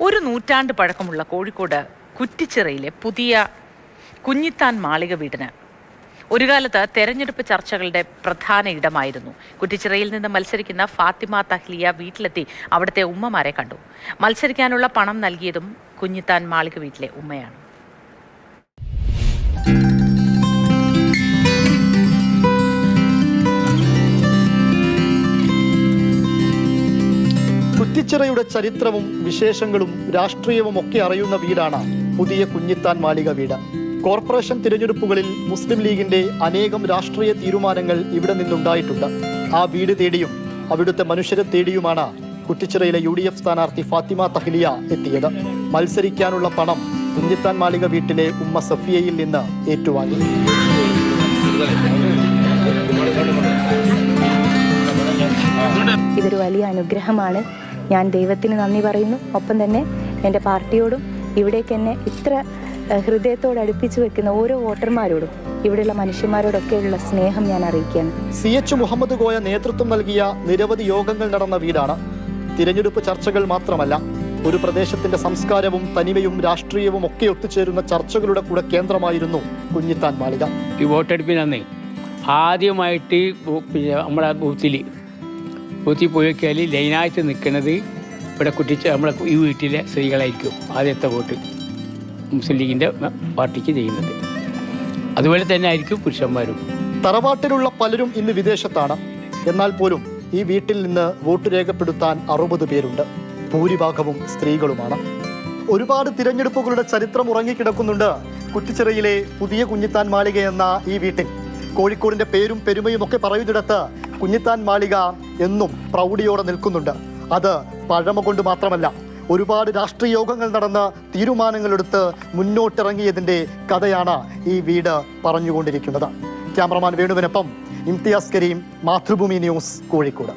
ഒരു നൂറ്റാണ്ട് പഴക്കമുള്ള കോഴിക്കോട് കുറ്റിച്ചിറയിലെ പുതിയ കുഞ്ഞിത്താൻ മാളിക വീടിന് ഒരു കാലത്ത് തെരഞ്ഞെടുപ്പ് ചർച്ചകളുടെ പ്രധാന ഇടമായിരുന്നു. കുറ്റിച്ചിറയിൽ നിന്ന് മത്സരിക്കുന്ന ഫാത്തിമ തഹ്ലിയ വീട്ടിലെത്തി അവിടുത്തെ ഉമ്മമാരെ കണ്ടു. മത്സരിക്കാനുള്ള പണം നൽകിയതും കുഞ്ഞിത്താൻ മാളിക വീട്ടിലെ ഉമ്മയാണ്. കുറ്റിച്ചിറയുടെ ചരിത്രവും വിശേഷങ്ങളും രാഷ്ട്രീയവും ഒക്കെ അറിയുന്ന വീടാണ് പുതിയ കുഞ്ഞിത്താൻ മാളിക വീട്. കോർപ്പറേഷൻ തിരഞ്ഞെടുപ്പുകളിൽ മുസ്ലിം ലീഗിന്റെ അനേകം രാഷ്ട്രീയ തീരുമാനങ്ങൾ ഇവിടെ നിന്നുണ്ടായിട്ടുണ്ട്. ആ വീട് തേടിയും അവിടുത്തെ മനുഷ്യരെ തേടിയുമാണ് കുറ്റിച്ചിറയിലെ UDF സ്ഥാനാർത്ഥി ഫാത്തിമ തഹ്ലിയ എത്തിയത്. മത്സരിക്കാനുള്ള പണം കുഞ്ഞിത്താൻ മാളിക വീട്ടിലെ ഉമ്മ സഫിയയിൽ നിന്ന് ഏറ്റുവാങ്ങി. ഇതൊരു വലിയ അനുഗ്രഹമാണ്. ഞാൻ ദൈവത്തിന് നന്ദി പറയുന്നു. ഒപ്പം തന്നെ എൻ്റെ പാർട്ടിയോടും ഇവിടേക്ക് എന്നെ ഇത്ര ഹൃദയത്തോട് അടുപ്പിച്ചു വെക്കുന്ന ഓരോ വോട്ടർമാരോടും ഇവിടെയുള്ള മനുഷ്യന്മാരോടൊക്കെയുള്ള സ്നേഹം ഞാൻ അറിയിക്കുകയാണ്. CH മുഹമ്മദ് കോയ നേതൃത്വം നൽകിയ നിരവധി യോഗങ്ങൾ നടന്ന വീടാണ്. തിരഞ്ഞെടുപ്പ് ചർച്ചകൾ മാത്രമല്ല, ഒരു പ്രദേശത്തിന്റെ സംസ്കാരവും തനിമയും രാഷ്ട്രീയവും ഒക്കെ ഒത്തുചേരുന്ന ചർച്ചകളുടെ കൂടെ കേന്ദ്രമായിരുന്നു കുഞ്ഞിത്താൻ മാളിക. ഈ വോട്ടെടുപ്പിനന്നേ ആദ്യമായിട്ട് നമ്മളെ ബൂത്തിൽ പോയി നോക്കിയാൽ ലൈനായിട്ട് നിൽക്കുന്നത് ഇവിടെ നമ്മളെ ഈ വീട്ടിലെ സ്ത്രീകളായിരിക്കും ആദ്യത്തെ വോട്ട് മുസ്ലിം ലീഗിൻ്റെ പാർട്ടിക്ക് ചെയ്യുന്നത്. അതുപോലെ തന്നെ ആയിരിക്കും പുരുഷന്മാരും. തറവാട്ടിലുള്ള പലരും ഇന്ന് വിദേശത്താണ്. എന്നാൽ പോലും ഈ വീട്ടിൽ നിന്ന് വോട്ട് രേഖപ്പെടുത്താൻ 60 പേരുണ്ട്. ഭൂരിഭാഗവും സ്ത്രീകളുമാണ്. ഒരുപാട് തിരഞ്ഞെടുപ്പുകളുടെ ചരിത്രം ഉറങ്ങിക്കിടക്കുന്നുണ്ട് കുറ്റിച്ചിറയിലെ പുതിയ കുഞ്ഞിത്താൻ മാളിക എന്ന ഈ വീട്ടിൽ. കോഴിക്കോടിന്റെ പേരും പെരുമയും ഒക്കെ പറയുന്നിടത്ത് കുഞ്ഞിത്താൻ മാളിക എന്നും പ്രൗഢിയോടെ നിൽക്കുന്നുണ്ട്. അത് പഴമ കൊണ്ട് മാത്രമല്ല, ഒരുപാട് രാഷ്ട്രീയ യോഗങ്ങൾ നടന്ന് തീരുമാനങ്ങളെടുത്ത് മുന്നോട്ടിറങ്ങിയതിൻ്റെ കഥയാണ് ഈ വീട് പറഞ്ഞുകൊണ്ടിരിക്കുന്നത്. ക്യാമറമാൻ വേണുവിനൊപ്പം ഇംതിയാസ് കരീം, മാതൃഭൂമി ന്യൂസ്, കോഴിക്കോട്.